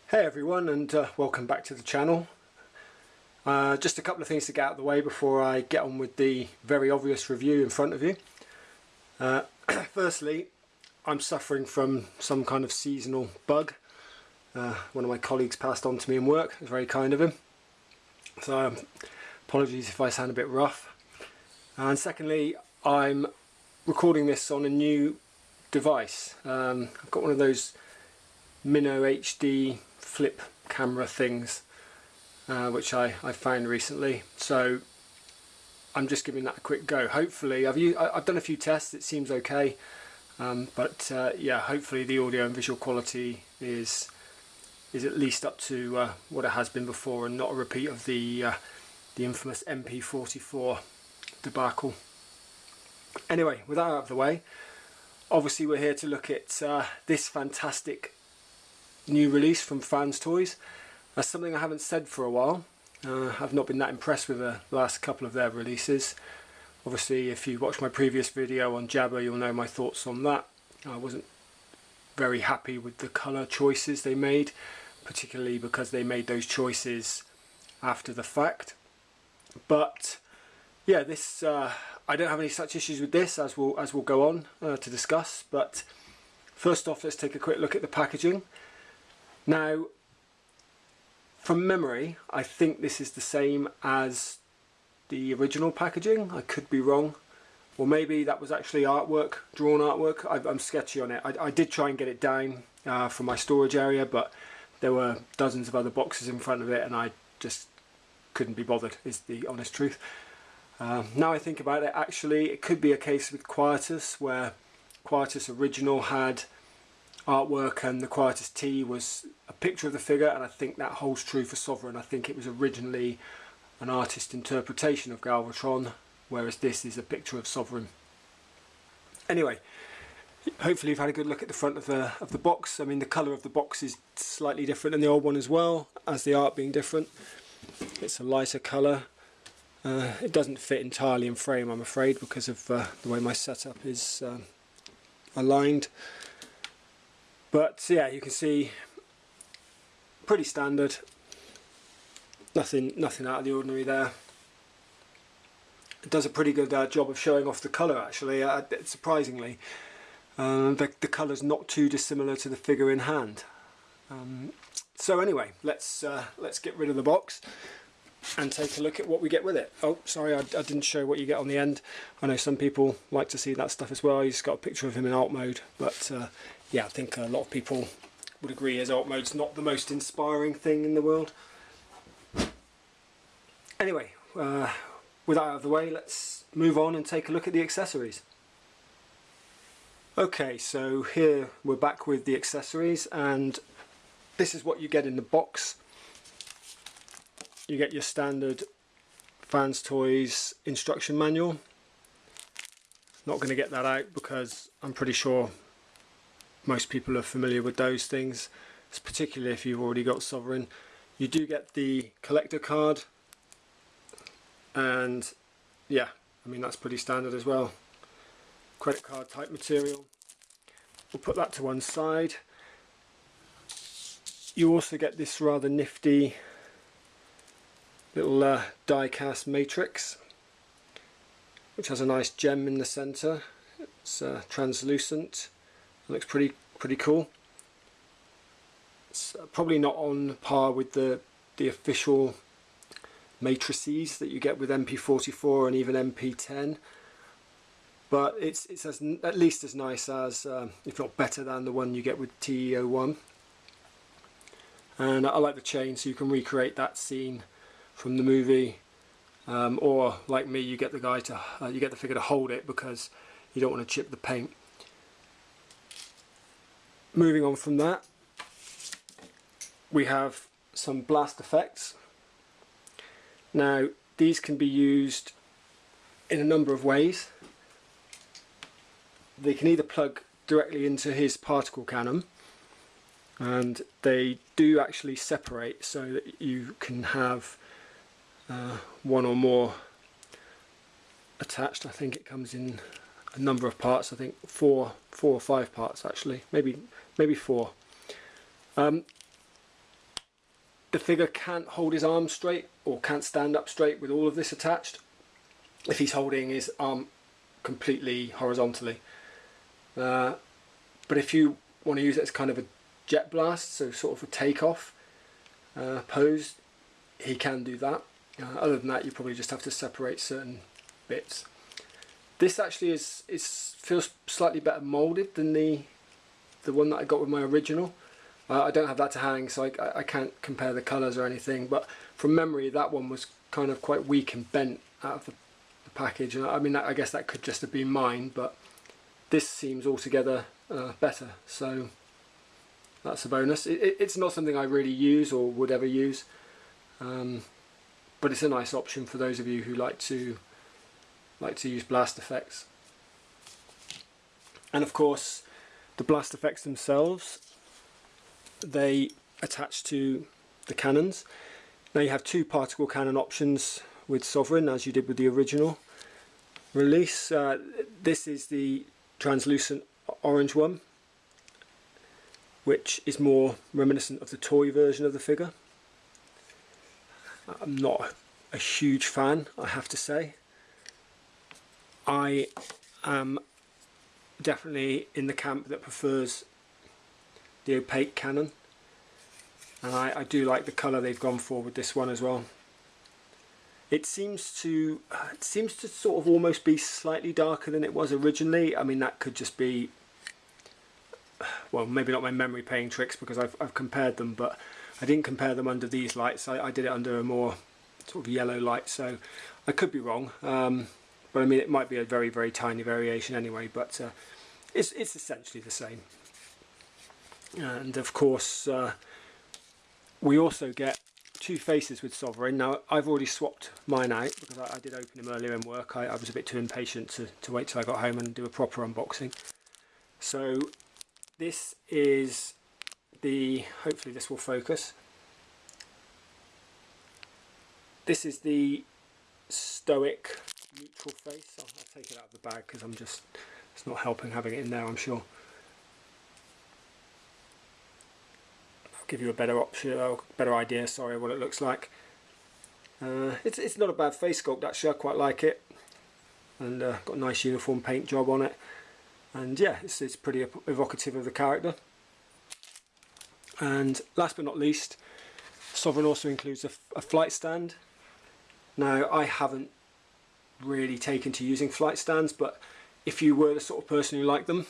Hey everyone, and welcome back to the channel. Just a couple of things to get out of the way before I get on with the very obvious review in front of you. Firstly, I'm suffering from some kind of seasonal bug. One of my colleagues passed on to me in work. It was very kind of him. So apologies if I sound a bit rough. And secondly, I'm recording this on a new device. I've got one of those Minnow HD flip camera things, which I found recently. So I'm just giving that a quick go. Hopefully, I've done a few tests. It seems okay, but yeah, hopefully the audio and visual quality is at least up to what it has been before, and not a repeat of the infamous MP44 debacle. Anyway, with that out of the way, obviously we're here to look at this fantastic new release from Fans Toys. That's something I haven't said for a while. I've not been that impressed with the last couple of their releases. Obviously, if you watched my previous video on Jabba, you'll know my thoughts on that. I wasn't very happy with the colour choices they made, particularly because they made those choices after the fact. But yeah, this I don't have any such issues with this, as we'll go on to discuss. But first off, let's take a quick look at the packaging. Now, from memory, I think this is the same as the original packaging. I could be wrong, or maybe that was actually artwork, drawn artwork. I'm sketchy on it. I did try and get it down from my storage area, but there were dozens of other boxes in front of it, and I just couldn't be bothered, is the honest truth. Now I think about it, actually, it could be a case with Quietus, where Quietus original had artwork and the Quietus T was a picture of the figure, and I think that holds true for Sovereign. I think it was originally an artist interpretation of Galvatron, whereas this is a picture of Sovereign. Anyway, hopefully you've had a good look at the front of the box. I mean, the colour of the box is slightly different than the old one as well, as the art being different. It's a lighter colour. It doesn't fit entirely in frame, I'm afraid, because of the way my setup is aligned. But yeah, you can see, pretty standard. Nothing out of the ordinary there. It does a pretty good job of showing off the colour, actually. Surprisingly, the colour's not too dissimilar to the figure in hand. So anyway, let's get rid of the box and take a look at what we get with it. Oh, sorry, I didn't show what you get on the end. I know some people like to see that stuff as well. You just got a picture of him in alt mode, but yeah, I think a lot of people would agree his alt mode's not the most inspiring thing in the world. Anyway, with that out of the way, let's move on and take a look at the accessories. Okay, so here we're back with the accessories, and this is what you get in the box. You get your standard Fans Toys instruction manual. Not going to get that out because I'm pretty sure most people are familiar with those things, particularly if you've already got Sovereign. You do get the collector card, and yeah, I mean, that's pretty standard as well. Credit card type material. We'll put that to one side. You also get this rather nifty little die cast matrix, which has a nice gem in the center. It's translucent. It looks pretty cool. It's probably not on par with the official matrices that you get with MP44 and even MP10, but it's at least as nice as, if not better than, the one you get with TE01. And I like the chain, so you can recreate that scene from the movie, or like me, you get the guy to you get the figure to hold it because you don't want to chip the paint. Moving on from that, we have some blast effects. Now, these can be used in a number of ways. They can either plug directly into his particle cannon, and they do actually separate so that you can have one or more attached. I think it comes in a number of parts. I think four or five parts actually, maybe 4. the figure can't hold his arm straight or can't stand up straight with all of this attached if he's holding his arm completely horizontally. But if you want to use it as kind of a jet blast, so sort of a takeoff pose, he can do that. Other than that, you probably just have to separate certain bits. This actually feels slightly better moulded than the one that I got with my original. I don't have that to hang, so I can't compare the colours or anything, but from memory that one was kind of quite weak and bent out of the package. And I mean, I guess that could just have been mine, but this seems altogether better, so that's a bonus. It's not something I really use or would ever use, but it's a nice option for those of you who like to use blast effects. And of course, the blast effects themselves, they attach to the cannons. Now you have two particle cannon options with Sovereign, as you did with the original release. This is the translucent orange one, which is more reminiscent of the toy version of the figure. I'm not a huge fan, I have to say. I am definitely in the camp that prefers the Opaque Cannon, and I do like the colour they've gone for with this one as well. It seems to sort of almost be slightly darker than it was originally. I mean, that could just be, well, maybe not my memory playing tricks, because I've compared them, but I didn't compare them under these lights. I did it under a more sort of yellow light, so I could be wrong. But I mean, it might be a very, very tiny variation anyway, but it's essentially the same. And of course, we also get two faces with Sovereign. Now, I've already swapped mine out because I did open him earlier in work. I was a bit too impatient to wait till I got home and do a proper unboxing. So this is hopefully this will focus. This is the stoic neutral face. I'll take it out of the bag because it's not helping having it in there, I'm sure. I'll give you a better option, better idea, sorry, what it looks like. It's not a bad face sculpt actually, I quite like it, and got a nice uniform paint job on it, and yeah, it's pretty evocative of the character. And last but not least, Sovereign also includes a flight stand. Now, I haven't really taken to using flight stands, but if you were the sort of person who liked them,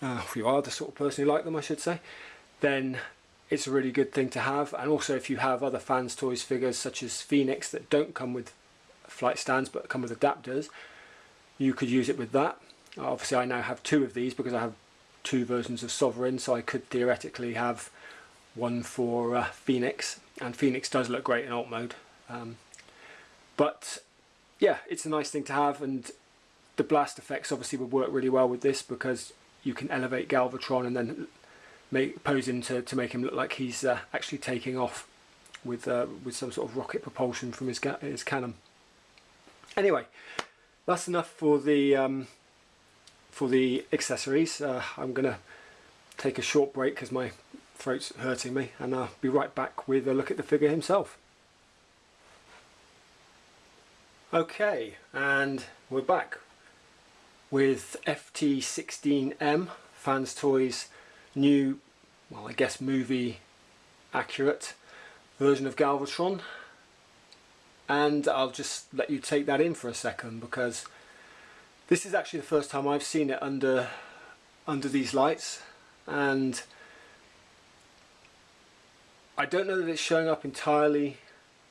if you are the sort of person who liked them, I should say, then it's a really good thing to have. And also, if you have other Fans Toys figures such as Phoenix that don't come with flight stands but come with adapters, you could use it with that. Obviously, I now have two of these because I have two versions of Sovereign, so I could theoretically have one for Phoenix, and Phoenix does look great in alt mode. But yeah, it's a nice thing to have, and the blast effects obviously would work really well with this because you can elevate Galvatron and then pose him to make him look like he's actually taking off with some sort of rocket propulsion from his cannon. Anyway, that's enough for the accessories. I'm gonna take a short break because my throat's hurting me, and I'll be right back with a look at the figure himself. Okay, and we're back with FT-16M, Fans Toys' new, well, I guess movie accurate version of Galvatron. And I'll just let you take that in for a second, because this is actually the first time I've seen it under these lights, and I don't know that it's showing up entirely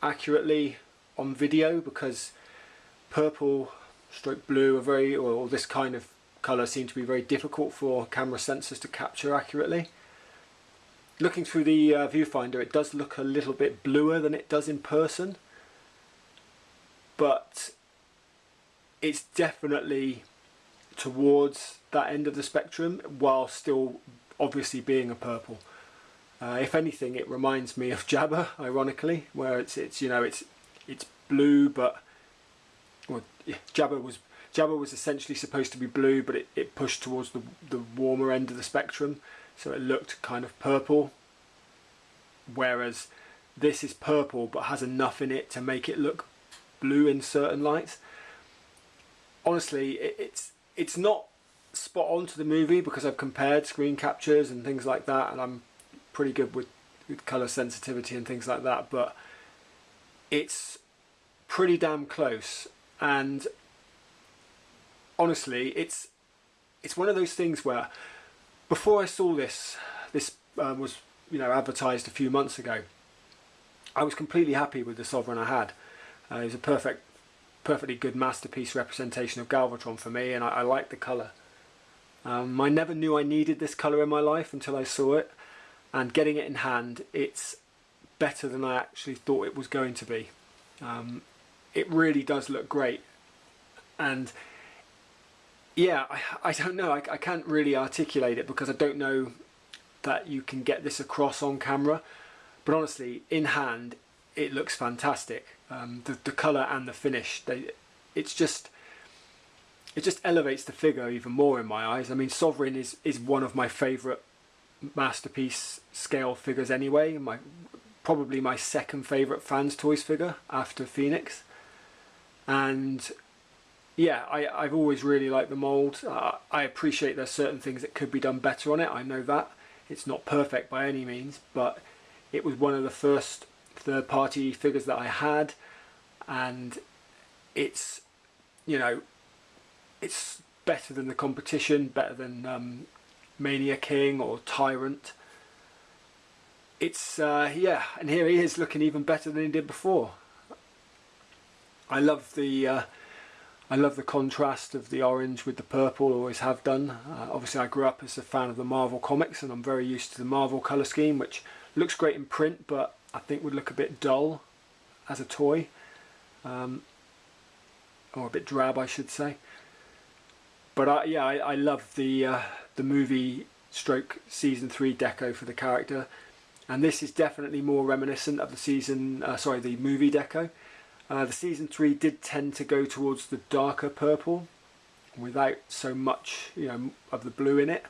accurately on video, because purple stroke blue are or this kind of colour seem to be very difficult for camera sensors to capture accurately. Looking through the viewfinder, it does look a little bit bluer than it does in person, but it's definitely towards that end of the spectrum while still obviously being a purple. If anything, it reminds me of Jabba, ironically, where it's blue, but well, Jabba was essentially supposed to be blue, but it pushed towards the warmer end of the spectrum, so it looked kind of purple. Whereas this is purple but has enough in it to make it look blue in certain lights. Honestly, it's not spot on to the movie because I've compared screen captures and things like that, and I'm pretty good with colour sensitivity and things like that, but it's pretty damn close. And honestly, it's one of those things where before I saw this was, you know, advertised a few months ago, I was completely happy with the Sovereign I had. It was a perfectly good masterpiece representation of Galvatron for me, and I liked the colour. I never knew I needed this colour in my life until I saw it, and getting it in hand, it's better than I actually thought it was going to be. It really does look great, and yeah, I don't know, I can't really articulate it because I don't know that you can get this across on camera, but honestly, in hand, it looks fantastic. The colour and the finish, it just elevates the figure even more in my eyes. I mean, Sovereign is one of my favourite masterpiece scale figures anyway. Probably my second favourite Fans Toys figure after Phoenix. And yeah, I've always really liked the mould. I appreciate there's certain things that could be done better on it. I know that. It's not perfect by any means, but it was one of the first third-party figures that I had, and it's, you know, it's better than the competition, better than Mania King or Tyrant. It's yeah, and here he is looking even better than he did before. I love the contrast of the orange with the purple, always have done. Obviously I grew up as a fan of the Marvel comics, and I'm very used to the Marvel colour scheme, which looks great in print, but I think would look a bit dull as a toy, or a bit drab, I should say. But yeah, I love the movie stroke season 3 deco for the character, and this is definitely more reminiscent of the movie deco. The season 3 did tend to go towards the darker purple, without so much, you know, of the blue in it,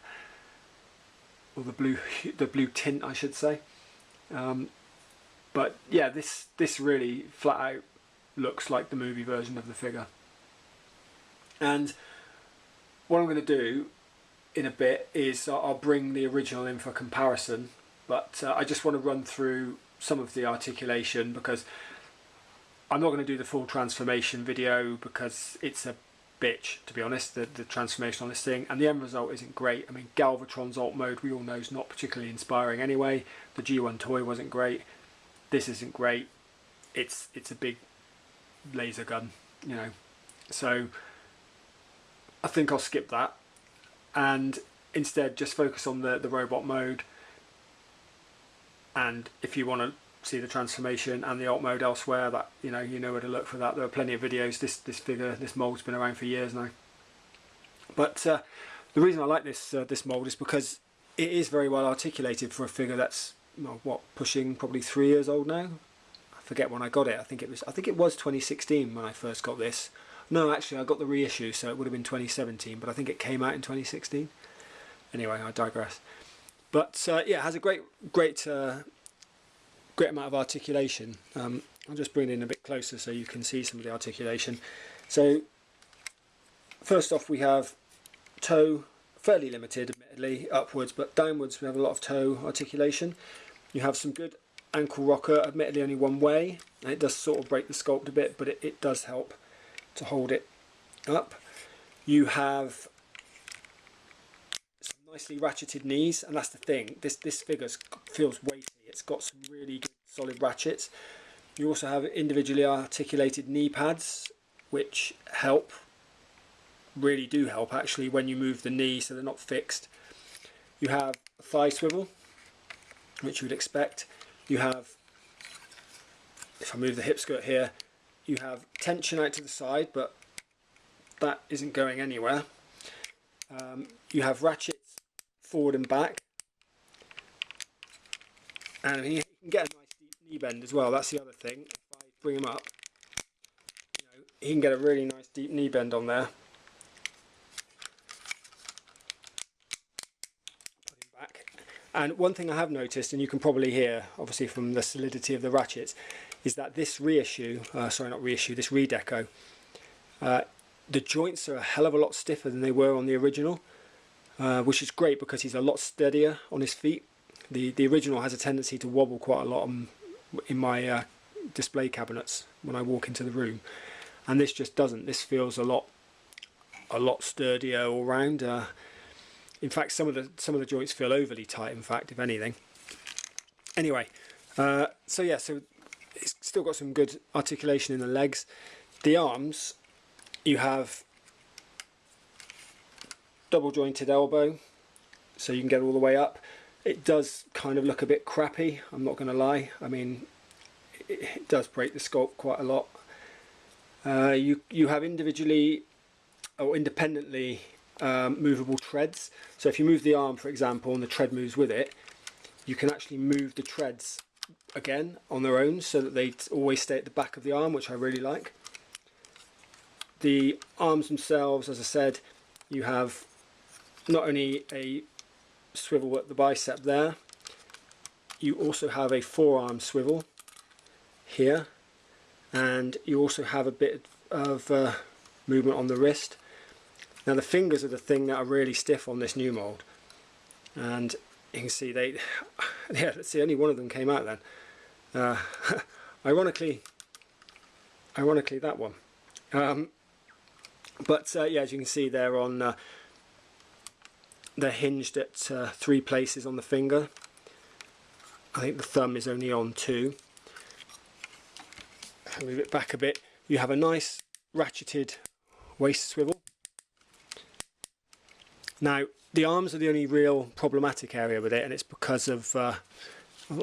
or the blue tint, I should say. But yeah, this really flat out looks like the movie version of the figure. And what I'm going to do in a bit is I'll bring the original in for comparison, but I just want to run through some of the articulation, because I'm not going to do the full transformation video because it's a bitch, to be honest, the transformation on this thing, and the end result isn't great. I mean, Galvatron's alt mode, we all know, is not particularly inspiring anyway. The G1 toy wasn't great. This isn't great. It's a big laser gun, you know. So I think I'll skip that and instead just focus on the robot mode. And if you want to see the transformation and the alt mode elsewhere, that you know where to look for that. There are plenty of videos. This mold's been around for years now. But the reason I like this mold is because it is very well articulated for a figure that's, well, what, pushing probably 3 years old now. I forget when I got it. I think it was 2016 when I first got this. No, actually I got the reissue, so it would have been 2017, but I think it came out in 2016. Anyway, I digress. But yeah, it has a great amount of articulation. I'll just bring it in a bit closer so you can see some of the articulation. So first off, we have toe, fairly limited admittedly, upwards, but downwards we have a lot of toe articulation. You have some good ankle rocker, admittedly only one way, and it does sort of break the sculpt a bit, but it does help to hold it up. You have some nicely ratcheted knees, and that's the thing, this figure feels weighty. It's got some really good solid ratchets. You also have individually articulated knee pads, which help, really do help actually, when you move the knee so they're not fixed. You have a thigh swivel, which you would expect. You have, if I move the hip skirt here, you have tension out to the side, but that isn't going anywhere. You have ratchets forward and back, and you can get a nice deep knee bend as well. That's the other thing. If I bring him up, you can get a really nice deep knee bend on there. Put him back, And one thing I have noticed, and you can probably hear obviously from the solidity of the ratchets, is that this reissue, sorry not reissue, this redeco, the joints are a hell of a lot stiffer than they were on the original, which is great because he's a lot steadier on his feet. The original has a tendency to wobble quite a lot in my display cabinets when I walk into the room, and this just doesn't. This feels a lot sturdier all round. In fact, some of the joints feel overly tight, in fact, if anything. Anyway, so yeah, so it's still got some good articulation in the legs. The arms, you have double jointed elbow, so you can get all the way up. It does kind of look a bit crappy, I'm not going to lie. I mean, it does break the sculpt quite a lot. You have individually or independently movable treads. So if you move the arm, for example, and the tread moves with it, you can actually move the treads again on their own so that they always stay at the back of the arm, which I really like. The arms themselves, as I said, you have not only a swivel at the bicep there, you also have a forearm swivel here, and you also have a bit of movement on the wrist. Now the fingers are the thing that are really stiff on this new mould, and you can see yeah, let's see, only one of them came out then. Ironically that one. But yeah, as you can see, they're on. They're hinged at 3 places on the finger. I think the thumb is only on 2. I'll move it back a bit. You have a nice ratcheted waist swivel. Now the arms are the only real problematic area with it, and it's because of well,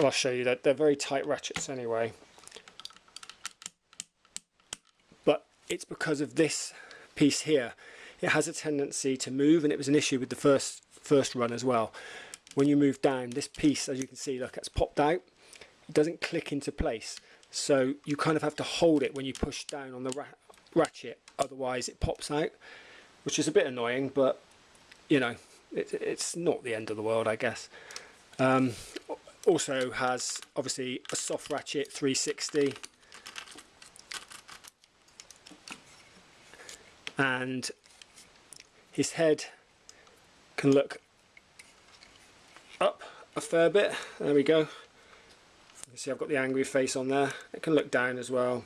I'll show you that they're very tight ratchets anyway, but it's because of this piece here. It has a tendency to move, and it was an issue with the first run as well. When you move down, this piece, as you can see, look, it's popped out. It doesn't click into place, so you kind of have to hold it when you push down on the ratchet, otherwise it pops out, which is a bit annoying, but you know, it's not the end of the world, I guess. Also has obviously a soft ratchet 360, and his head can look up a fair bit. There we go. You can see I've got the angry face on there. It can look down as well,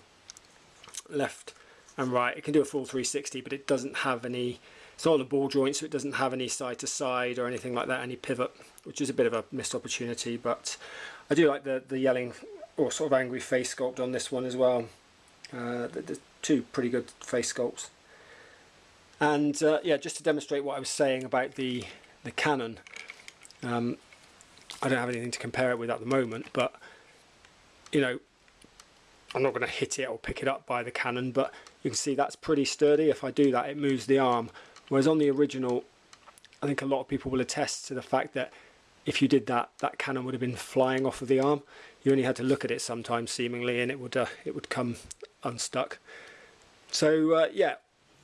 left and right. It can do a full 360, but it doesn't have any, it's not on the ball joint, so it doesn't have any side to side or anything like that, any pivot, which is a bit of a missed opportunity. But I do like the yelling or sort of angry face sculpt on this one as well. The 2 pretty good face sculpts. And yeah, just to demonstrate what I was saying about the Cannon, I don't have anything to compare it with at the moment, but you know, I'm not going to hit it or pick it up by the Cannon, but you can see that's pretty sturdy. If I do that, it moves the arm, whereas on the original, I think a lot of people will attest to the fact that if you did that, that Cannon would have been flying off of the arm. You only had to look at it sometimes seemingly, and it would come unstuck. So yeah,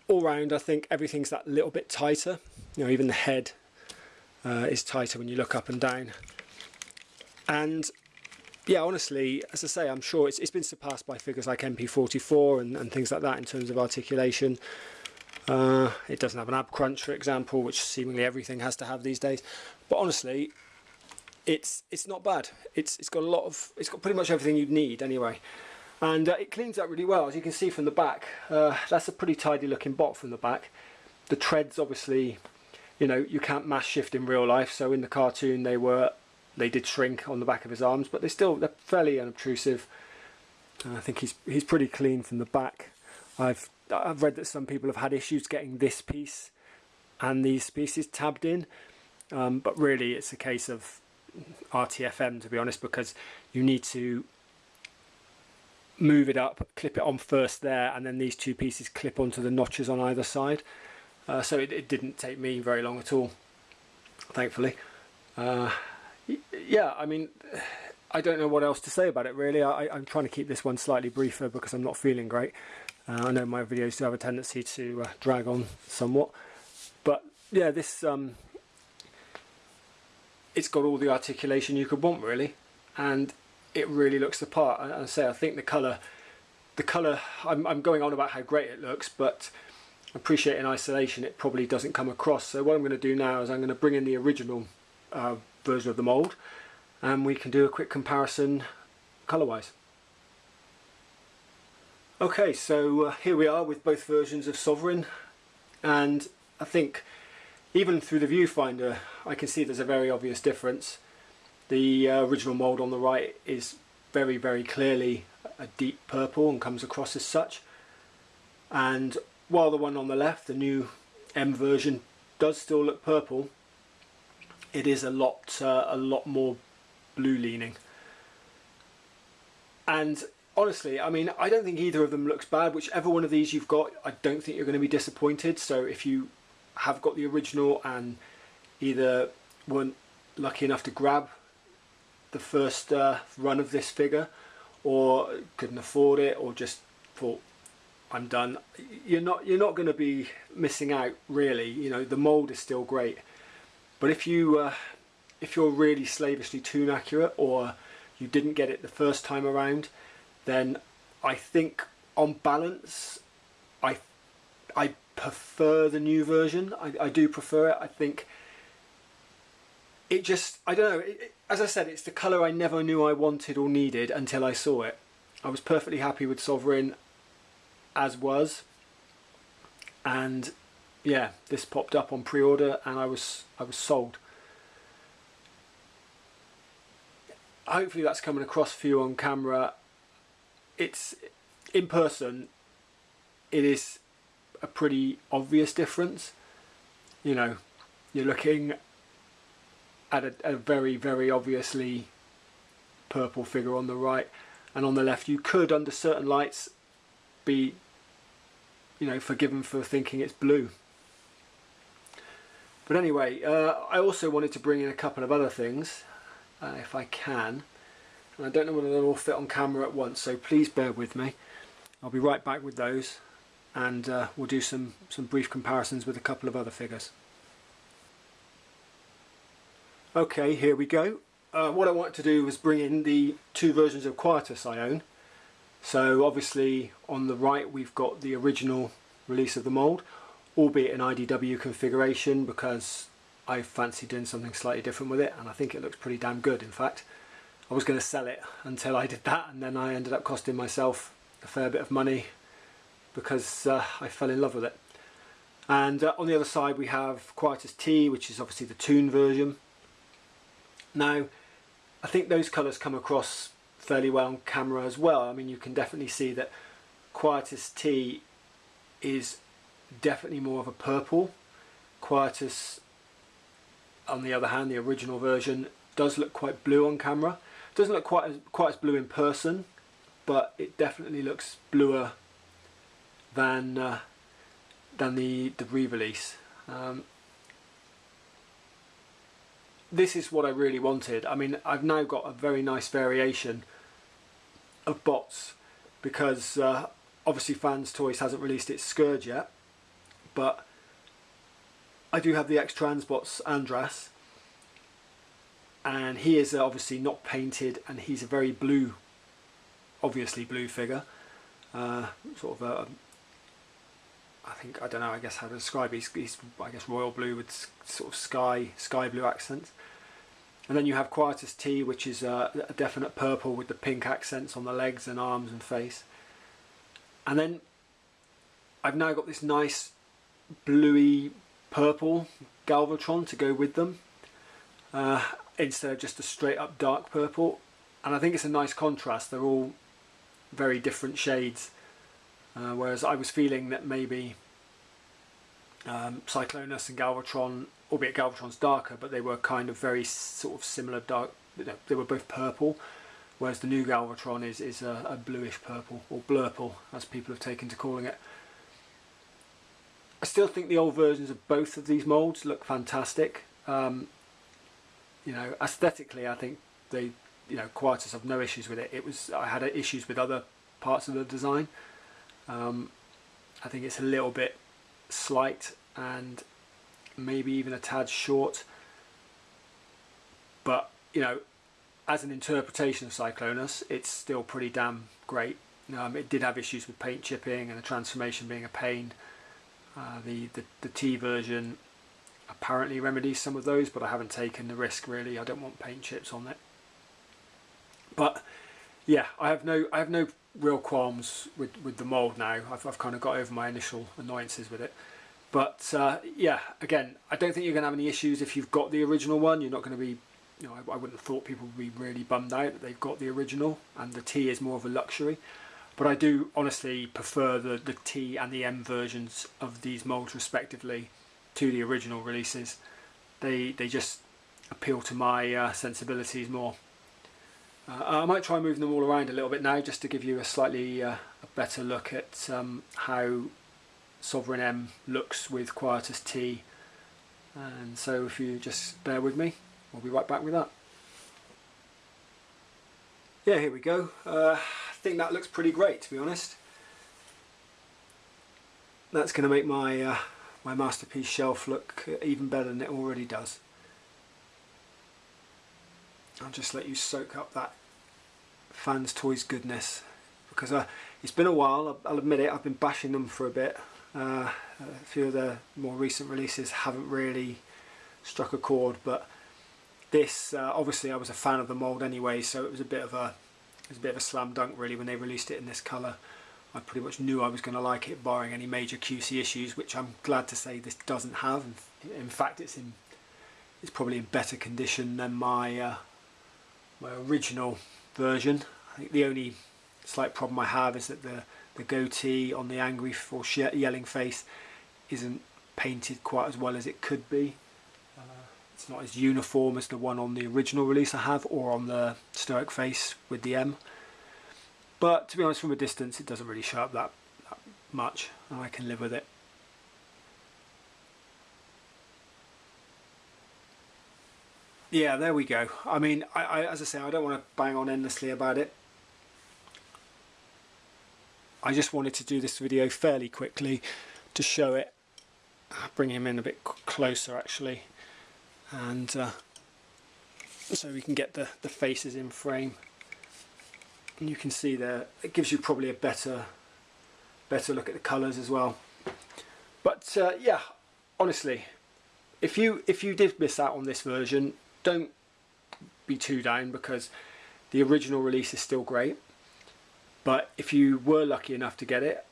all round I think everything's that little bit tighter. You know, even the head is tighter when you look up and down. And yeah, honestly, as I say, I'm sure it's been surpassed by figures like MP44 and things like that in terms of articulation. It doesn't have an ab crunch, for example, which seemingly everything has to have these days. But honestly, it's not bad. It's got pretty much everything you'd need anyway. And it cleans up really well, as you can see from the back. That's a pretty tidy looking bot from the back. The treads, obviously, you know, you can't mass shift in real life, so in the cartoon they did shrink on the back of his arms, but they're fairly unobtrusive. I think he's pretty clean from the back. I've read that some people have had issues getting this piece and these pieces tabbed in, but really it's a case of RTFM, to be honest, because you need to move it up, clip it on first there, and then these 2 pieces clip onto the notches on either side. So it didn't take me very long at all, thankfully. Yeah, I mean, I don't know what else to say about it really. I'm trying to keep this one slightly briefer because I'm not feeling great. I know my videos do have a tendency to drag on somewhat, but yeah, this it's got all the articulation you could want, really, and it really looks the part. And I say, I think the colour, I'm going on about how great it looks, but I appreciate in isolation it probably doesn't come across. So what I'm going to do now is I'm going to bring in the original version of the mould, and we can do a quick comparison colour-wise. Okay, so here we are with both versions of Sovereign, and I think even through the viewfinder I can see there's a very obvious difference. The original mould on the right is very clearly a deep purple and comes across as such, and while the one on the left, the new M version, does still look purple, it is a lot more blue leaning. And honestly, I mean, I don't think either of them looks bad. Whichever one of these you've got, I don't think you're going to be disappointed. So if you have got the original and either weren't lucky enough to grab the first run of this figure, or couldn't afford it, or just thought, I'm done, you're not going to be missing out, really. You know, the mould is still great, but if you're really slavishly toon accurate, or you didn't get it the first time around, then I think on balance I prefer the new version. I do prefer it. I think it just, I don't know, as I said, it's the colour I never knew I wanted or needed until I saw it. I was perfectly happy with Sovereign as was, and yeah, this popped up on pre-order and I was sold. Hopefully that's coming across for you on camera. It's in person, it is a pretty obvious difference. You know, you're looking at a very obviously purple figure on the right, and on the left you could, under certain lights, be, you know, forgiven for thinking it's blue. But anyway, I also wanted to bring in a couple of other things, if I can, and I don't know whether they'll all fit on camera at once, so please bear with me. I'll be right back with those, and we'll do some brief comparisons with a couple of other figures. Okay, here we go. What I wanted to do was bring in the two versions of Quietus I own. So obviously on the right we've got the original release of the mould, albeit an IDW configuration, because I fancy doing something slightly different with it, and I think it looks pretty damn good. In fact, I was going to sell it until I did that, and then I ended up costing myself a fair bit of money because I fell in love with it. And on the other side we have Quietus T, which is obviously the toon version. Now I think those colours come across fairly well on camera as well. I mean, you can definitely see that Quietus T is definitely more of a purple. Quietus, on the other hand, the original version, does look quite blue on camera. It doesn't look quite as blue in person, but it definitely looks bluer than the re-release. This is what I really wanted. I mean, I've now got a very nice variation of bots, because obviously Fans Toys hasn't released its Scourge yet, but I do have the X-Trans bots Andras, and he is obviously not painted, and he's a very blue, obviously blue figure, sort of a, I don't know, I guess how to describe it. He's I guess royal blue with sort of sky blue accents. And then you have Quietus T, which is a definite purple with the pink accents on the legs and arms and face. And then I've now got this nice bluey purple Galvatron to go with them, instead of just a straight up dark purple. And I think it's a nice contrast. They're all very different shades. Whereas I was feeling that maybe Cyclonus and Galvatron, albeit Galvatron's darker, but they were kind of very sort of similar dark, you know, they were both purple, whereas the new Galvatron is a bluish purple, or blurple as people have taken to calling it. I still think the old versions of both of these moulds look fantastic. You know, aesthetically I think they, you know, Quietus, I've no issues with it. I had issues with other parts of the design. I think it's a little bit slight and maybe even a tad short, but you know, as an interpretation of Cyclonus, it's still pretty damn great. It did have issues with paint chipping and the transformation being a pain. The T version apparently remedies some of those, but I haven't taken the risk really. I don't want paint chips on it. But yeah, I have no real qualms with the mould now. I've kind of got over my initial annoyances with it. But yeah, again, I don't think you're going to have any issues if you've got the original one. You're not going to be, you know, I wouldn't have thought people would be really bummed out that they've got the original, and the T is more of a luxury. But I do honestly prefer the T and the M versions of these moulds respectively to the original releases. They just appeal to my sensibilities more. I might try moving them all around a little bit now, just to give you a slightly a better look at how Sovereign M looks with Quietus T. And so if you just bear with me, we'll be right back with that. Yeah, here we go. I think that looks pretty great, to be honest. That's going to make my my masterpiece shelf look even better than it already does. I'll just let you soak up that Fans Toys goodness, because it's been a while, I'll admit it, I've been bashing them for a bit. A few of the more recent releases haven't really struck a chord, but this, obviously I was a fan of the mould anyway, so it was a bit of a slam dunk really when they released it in this colour. I pretty much knew I was going to like it, barring any major QC issues, which I'm glad to say this doesn't have. In fact, it's probably in better condition than my my original version. I think the only slight problem I have is that the goatee on the angry or yelling face isn't painted quite as well as it could be. It's not as uniform as the one on the original release I have, or on the Stoic face with the M. But to be honest, from a distance it doesn't really show up that much, and I can live with it. Yeah, there we go. I mean, as I say, I don't want to bang on endlessly about it. I just wanted to do this video fairly quickly to show it. I'll bring him in a bit closer actually, and so we can get the faces in frame. And you can see there, it gives you probably a better look at the colours as well. But yeah, honestly, if you did miss out on this version, don't be too down, because the original release is still great. But if you were lucky enough to get it,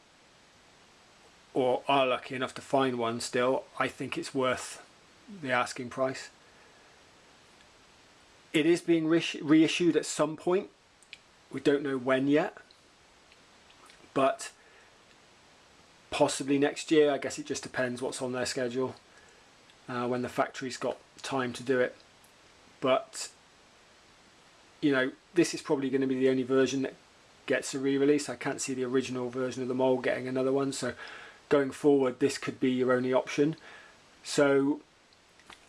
or are lucky enough to find one still, I think it's worth the asking price. It is being reissued at some point. We don't know when yet, but possibly next year. I guess it just depends what's on their schedule, when the factory's got time to do it. But you know, this is probably going to be the only version that gets a re-release. I can't see the original version of the mold getting another one, so going forward this could be your only option. So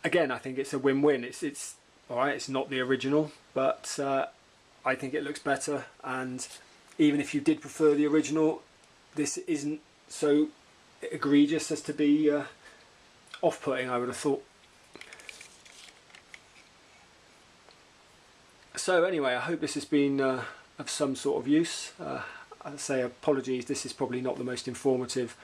again, I think it's a win-win. It's alright, it's not the original, but I think it looks better, and even if you did prefer the original, this isn't so egregious as to be off-putting, I would have thought. So anyway, I hope this has been of some sort of use. As I say, apologies, this is probably not the most informative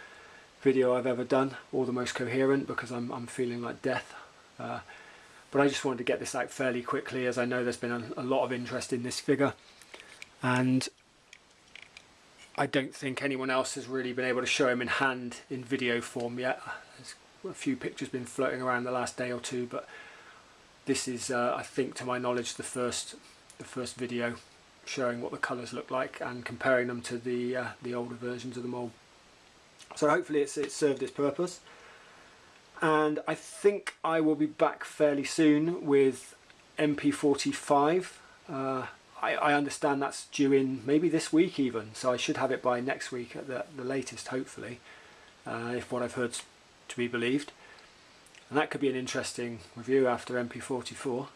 video I've ever done, or the most coherent, because I'm feeling like death. But I just wanted to get this out fairly quickly, as I know there's been a lot of interest in this figure, and I don't think anyone else has really been able to show him in hand in video form yet. There's a few pictures been floating around the last day or two, but this is, I think, to my knowledge, the first video showing what the colours look like and comparing them to the older versions of the mould. So hopefully it's served its purpose, and I think I will be back fairly soon with MP45. I understand that's due in maybe this week even, so I should have it by next week at the latest, hopefully, if what I've heard's to be believed. And that could be an interesting review after MP44.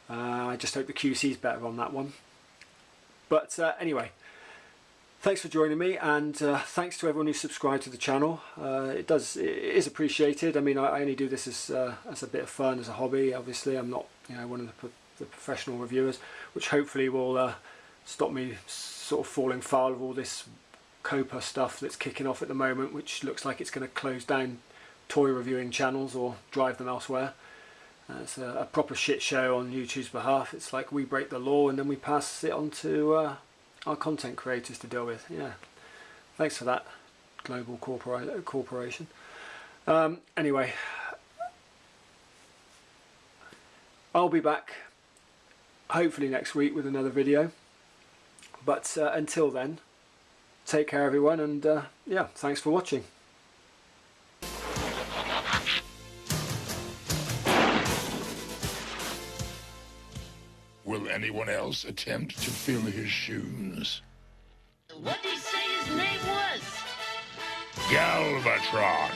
I just hope the QC's better on that one. But anyway, thanks for joining me, and thanks to everyone who subscribed to the channel. It is appreciated. I mean, I only do this as a bit of fun, as a hobby. Obviously, I'm not, you know, one of the the professional reviewers, which hopefully will stop me sort of falling foul of all this Copa stuff that's kicking off at the moment, which looks like it's going to close down toy reviewing channels or drive them elsewhere. It's a proper shit show on YouTube's behalf. It's like we break the law and then we pass it on to our content creators to deal with. Yeah, thanks for that, global corporation. Anyway, I'll be back hopefully next week with another video, but until then, take care everyone, and yeah, thanks for watching. Will anyone else attempt to fill his shoes? What did he say his name was? Galvatron.